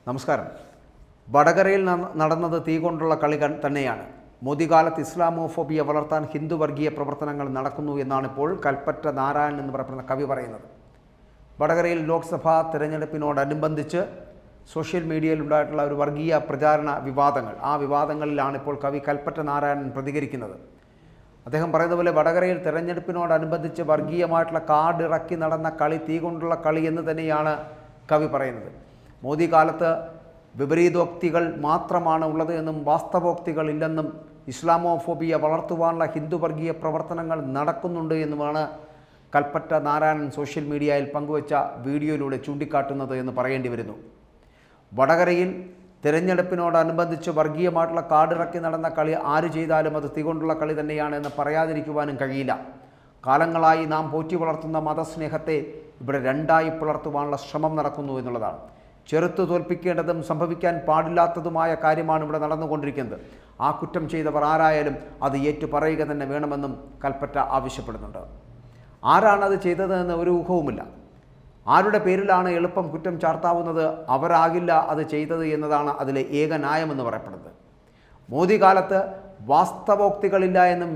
നമസ്കാരം. വടകരയിൽ നടന്നത് തീ കൊണ്ടുള്ള കളി തന്നെയാണ്. മോദി കാലത്ത് ഇസ്ലാമോഫോബിയ വളർത്താൻ ഹിന്ദു വർഗീയ പ്രവർത്തനങ്ങൾ നടക്കുന്നു എന്നാണ് ഇപ്പോൾ കൽപ്പറ്റ നാരായണൻ എന്ന് പറയുന്ന കവി പറയുന്നത്. വടകരയിൽ ലോക്സഭാ തെരഞ്ഞെടുപ്പിനോടനുബന്ധിച്ച് സോഷ്യൽ മീഡിയയിൽ ഉണ്ടായിട്ടുള്ള ഒരു വർഗീയ പ്രചാരണ വിവാദങ്ങൾ, ആ വിവാദങ്ങളിലാണ് ഇപ്പോൾ കവി കൽപ്പറ്റ നാരായണൻ പ്രതികരിക്കുന്നത്. അദ്ദേഹം പറയുന്ന പോലെ വടകരയിൽ തെരഞ്ഞെടുപ്പിനോടനുബന്ധിച്ച് വർഗീയമായിട്ടുള്ള കാർഡ് ഇറക്കി നടന്ന കളി തീ കൊണ്ടുള്ള കളി എന്ന് തന്നെയാണ് കവി പറയുന്നത്. മോദി കാലത്ത് വിപരീതോക്തികൾ മാത്രമാണ് ഉള്ളത് എന്നും വാസ്തവോക്തികൾ ഇല്ലെന്നും ഇസ്ലാമോഫോബിയ വളർത്തുവാനുള്ള ഹിന്ദു വർഗീയ പ്രവർത്തനങ്ങൾ നടക്കുന്നുണ്ട് എന്നുമാണ് കൽപ്പറ്റ നാരായണൻ സോഷ്യൽ മീഡിയയിൽ പങ്കുവച്ച വീഡിയോയിലൂടെ ചൂണ്ടിക്കാട്ടുന്നത് എന്ന് പറയേണ്ടി വരുന്നു. വടകരയിൽ തിരഞ്ഞെടുപ്പിനോടനുബന്ധിച്ച് വർഗീയമായിട്ടുള്ള കാർഡിറക്കി നടന്ന കളി ആര് ചെയ്താലും അത് തീകൊണ്ടുള്ള കളി തന്നെയാണ് എന്ന് പറയാതിരിക്കുവാനും കഴിയില്ല. കാലങ്ങളായി നാം പോറ്റി വളർത്തുന്ന മതസ്നേഹത്തെ ഇവിടെ രണ്ടായി പുലർത്തുവാനുള്ള ശ്രമം നടക്കുന്നു എന്നുള്ളതാണ്. ചെറുത്തു തോൽപ്പിക്കേണ്ടതും സംഭവിക്കാൻ പാടില്ലാത്തതുമായ കാര്യമാണ് ഇവിടെ നടന്നുകൊണ്ടിരിക്കുന്നത്. ആ കുറ്റം ചെയ്തവർ ആരായാലും അത് ഏറ്റുപറയുക തന്നെ വേണമെന്നും കൽപ്പറ്റ ആവശ്യപ്പെടുന്നുണ്ട്. ആരാണത് ചെയ്തതെന്ന് ഒരു ഊഹവുമില്ല. ആരുടെ പേരിലാണ് എളുപ്പം കുറ്റം ചാർത്താവുന്നത്, അവരാകില്ല അത് ചെയ്തത് എന്നതാണ് അതിലെ ഏക ന്യായമെന്ന് പറയപ്പെടുന്നത്. മോദി കാലത്ത് വാസ്തവോക്തികളില്ല എന്നും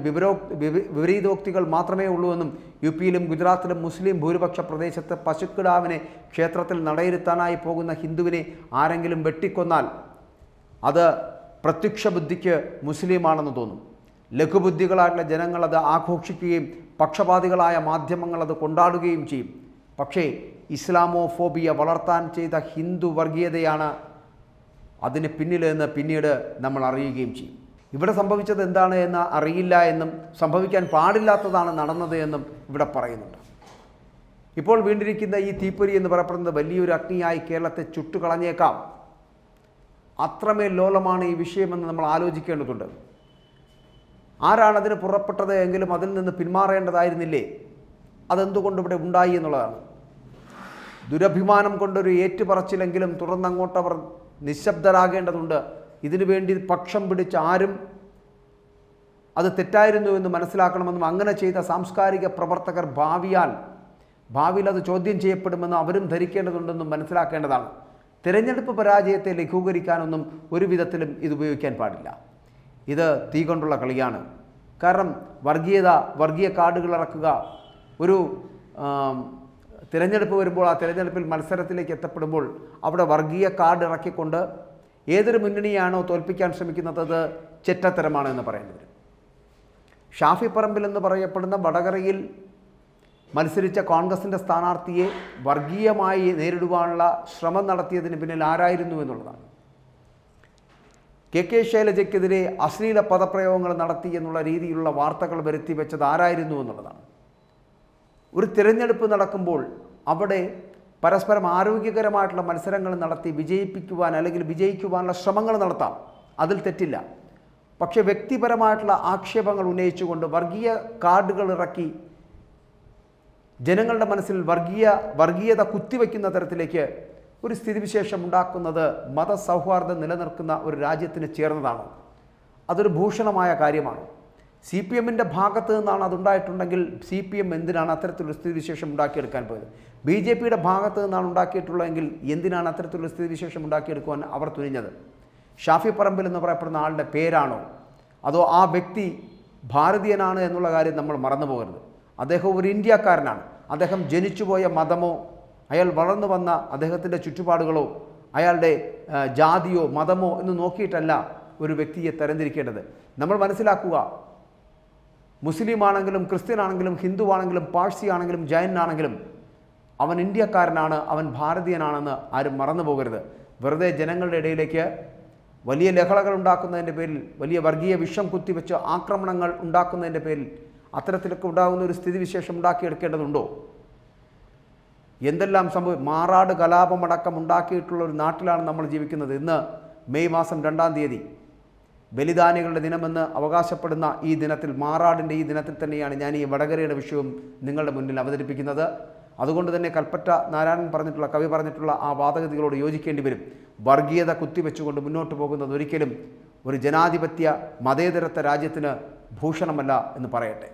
വിപരീതോക്തികൾ മാത്രമേ ഉള്ളൂ എന്നും യു പിയിലും ഗുജറാത്തിലും മുസ്ലിം ഭൂരിപക്ഷ പ്രദേശത്ത് പശുക്കിടാവിനെ ക്ഷേത്രത്തിൽ നടയിരുത്താനായി പോകുന്ന ഹിന്ദുവിനെ ആരെങ്കിലും വെട്ടിക്കൊന്നാൽ അത് പ്രത്യക്ഷ ബുദ്ധിക്ക് മുസ്ലിമാണെന്ന് തോന്നും. ലഘുബുദ്ധികളായിട്ടുള്ള ജനങ്ങൾ അത് ആഘോഷിക്കുകയും പക്ഷപാതികളായ മാധ്യമങ്ങൾ അത് കൊണ്ടാടുകയും ചെയ്യും. പക്ഷേ ഇസ്ലാമോഫോബിയ വളർത്താൻ ചെയ്ത ഹിന്ദു വർഗീയതയാണ് അതിന് പിന്നിലെന്ന് പിന്നീട് നമ്മൾ അറിയുകയും ചെയ്യും. ഇവിടെ സംഭവിച്ചത് എന്താണ് എന്ന് അറിയില്ല എന്നും സംഭവിക്കാൻ പാടില്ലാത്തതാണ് നടന്നത് എന്നും ഇവിടെ പറയുന്നുണ്ട്. ഇപ്പോൾ വീണ്ടിരിക്കുന്ന ഈ തീപ്പൊരി എന്ന് പറയപ്പെടുന്നത് വലിയൊരു അഗ്നിയായി കേരളത്തെ ചുട്ടുകളഞ്ഞേക്കാം. അത്രമേൽ ലോലമാണ് ഈ വിഷയമെന്ന് നമ്മൾ ആലോചിക്കേണ്ടതുണ്ട്. ആരാണതിന് പുറപ്പെട്ടത് എങ്കിലും അതിൽ നിന്ന് പിന്മാറേണ്ടതായിരുന്നില്ലേ? അതെന്തുകൊണ്ട് ഇവിടെ ഉണ്ടായി എന്നുള്ളതാണ്. ദുരഭിമാനം കൊണ്ടൊരു ഏറ്റുപറച്ചിലെങ്കിലും തുറന്നങ്ങോട്ടവർ നിശബ്ദരാകേണ്ടതുണ്ട്. ഇതിനു വേണ്ടി പക്ഷം പിടിച്ച് ആരും അത് തെറ്റായിരുന്നു എന്ന് മനസ്സിലാക്കണമെന്നും അങ്ങനെ ചെയ്ത സാംസ്കാരിക പ്രവർത്തകർ ഭാവിയിൽ അത് ചോദ്യം ചെയ്യപ്പെടുമെന്ന് അവരും ധരിക്കേണ്ടതുണ്ടെന്നും മനസ്സിലാക്കേണ്ടതാണ്. തിരഞ്ഞെടുപ്പ് പരാജയത്തെ ലഘൂകരിക്കാനൊന്നും ഒരു വിധത്തിലും ഇത് ഉപയോഗിക്കാൻ പാടില്ല. ഇത് തീ കൊണ്ടുള്ള കളിയാണ്. കാരണം വർഗീയ കാർഡുകൾ ഇറക്കുക, ഒരു തിരഞ്ഞെടുപ്പ് വരുമ്പോൾ ആ തിരഞ്ഞെടുപ്പിൽ മത്സരത്തിലേക്ക് എത്തപ്പെടുമ്പോൾ അവിടെ വർഗീയ കാർഡ് ഇറക്കിക്കൊണ്ട് ഏതൊരു മുന്നണിയാണോ തോൽപ്പിക്കാൻ ശ്രമിക്കുന്നത് അത് ചെറ്റത്തരമാണ് എന്ന് പറയേണ്ടത്. ഷാഫി പറമ്പിൽ എന്ന് പറയപ്പെടുന്ന വടകരയിൽ മത്സരിച്ച കോൺഗ്രസിൻ്റെ സ്ഥാനാർത്ഥിയെ വർഗീയമായി നേരിടുവാനുള്ള ശ്രമം നടത്തിയതിന് പിന്നിൽ ആരായിരുന്നു എന്നുള്ളതാണ്. കെ ശൈലജയ്ക്കെതിരെ അശ്ലീല പദപ്രയോഗങ്ങൾ നടത്തി എന്നുള്ള രീതിയിലുള്ള വാർത്തകൾ വരുത്തി വെച്ചത് ആരായിരുന്നു എന്നുള്ളതാണ്. ഒരു തിരഞ്ഞെടുപ്പ് നടക്കുമ്പോൾ അവിടെ പരസ്പരം ആരോഗ്യകരമായിട്ടുള്ള മത്സരങ്ങൾ നടത്തി വിജയിപ്പിക്കുവാൻ അല്ലെങ്കിൽ വിജയിക്കുവാനുള്ള ശ്രമങ്ങൾ നടത്താം, അതിൽ തെറ്റില്ല. പക്ഷേ വ്യക്തിപരമായിട്ടുള്ള ആക്ഷേപങ്ങൾ ഉന്നയിച്ചുകൊണ്ട് വർഗീയ കാർഡുകൾ ഇറക്കി ജനങ്ങളുടെ മനസ്സിൽ വർഗീയത കുത്തിവെക്കുന്ന തരത്തിലേക്ക് ഒരു സ്ഥിതിവിശേഷം ഉണ്ടാക്കുന്നത് മതസൗഹാർദ്ദം നിലനിർത്തുന്ന ഒരു രാജ്യത്തിന് ചേർന്നതാണ്. അതൊരു ഭൂഷണമായ കാര്യമാണ്. CPM-ൻ്റെ ഭാഗത്ത് നിന്നാണ് അതുണ്ടായിട്ടുണ്ടെങ്കിൽ CPM എന്തിനാണ് അത്തരത്തിലൊരു സ്ഥിതിവിശേഷം ഉണ്ടാക്കിയെടുക്കാൻ പോയത്? BJP-യുടെ ഭാഗത്ത് നിന്നാണ് ഉണ്ടാക്കിയിട്ടുള്ളതെങ്കിൽ എന്തിനാണ് അത്തരത്തിലൊരു സ്ഥിതിവിശേഷം ഉണ്ടാക്കിയെടുക്കുവാൻ അവർ തുനിഞ്ഞത്? ഷാഫി പറമ്പിൽ എന്ന് പറയപ്പെടുന്ന ആളുടെ പേരാണോ, അതോ ആ വ്യക്തി ഭാരതീയനാണ് എന്നുള്ള കാര്യം നമ്മൾ മറന്നു പോകരുത്. അദ്ദേഹം ഒരു ഇന്ത്യക്കാരനാണ്. അദ്ദേഹം ജനിച്ചുപോയ മതമോ അയാൾ വളർന്നു വന്ന അദ്ദേഹത്തിൻ്റെ ചുറ്റുപാടുകളോ അയാളുടെ ജാതിയോ മതമോ എന്ന് നോക്കിയിട്ടല്ല ഒരു വ്യക്തിയെ തരംതിരിക്കേണ്ടത്. നമ്മൾ മനസ്സിലാക്കുക, മുസ്ലിം ആണെങ്കിലും ക്രിസ്ത്യൻ ആണെങ്കിലും ഹിന്ദു ആണെങ്കിലും പാഴ്സി ആണെങ്കിലും ജൈനാണെങ്കിലും അവൻ ഇന്ത്യക്കാരനാണ്, അവൻ ഭാരതീയനാണെന്ന് ആരും മറന്നു പോകരുത്. വെറുതെ ജനങ്ങളുടെ ഇടയിലേക്ക് വലിയ ലഹളകൾ ഉണ്ടാക്കുന്നതിൻ്റെ പേരിൽ, വലിയ വർഗീയ വിഷം കുത്തിവെച്ച് ആക്രമണങ്ങൾ ഉണ്ടാക്കുന്നതിൻ്റെ പേരിൽ അത്തരത്തിലൊക്കെ ഉണ്ടാകുന്ന ഒരു സ്ഥിതിവിശേഷം ഉണ്ടാക്കിയെടുക്കേണ്ടതുണ്ടോ? എന്തെല്ലാം മാറാട് കലാപമടക്കം ഉണ്ടാക്കിയിട്ടുള്ള ഒരു നാട്ടിലാണ് നമ്മൾ ജീവിക്കുന്നത്. ഇന്ന് മെയ് മാസം 2-ാം തീയതി ബലിദാനികളുടെ ദിനമെന്ന് അവകാശപ്പെടുന്ന ഈ ദിനത്തിൽ, മാറാടിൻ്റെ ഈ ദിനത്തിൽ തന്നെയാണ് ഞാൻ ഈ വടകരയുടെ വിഷയവും നിങ്ങളുടെ മുന്നിൽ അവതരിപ്പിക്കുന്നത്. അതുകൊണ്ട് തന്നെ കൽപ്പറ്റ നാരായണൻ കവി പറഞ്ഞിട്ടുള്ള ആ വാദഗതികളോട് യോജിക്കേണ്ടി വരും. വർഗീയത കുത്തിവെച്ചുകൊണ്ട് മുന്നോട്ട് പോകുന്നത് ഒരിക്കലും ഒരു ജനാധിപത്യ മതേതരത്വ രാജ്യത്തിന് ഭൂഷണമല്ല എന്ന് പറയട്ടെ.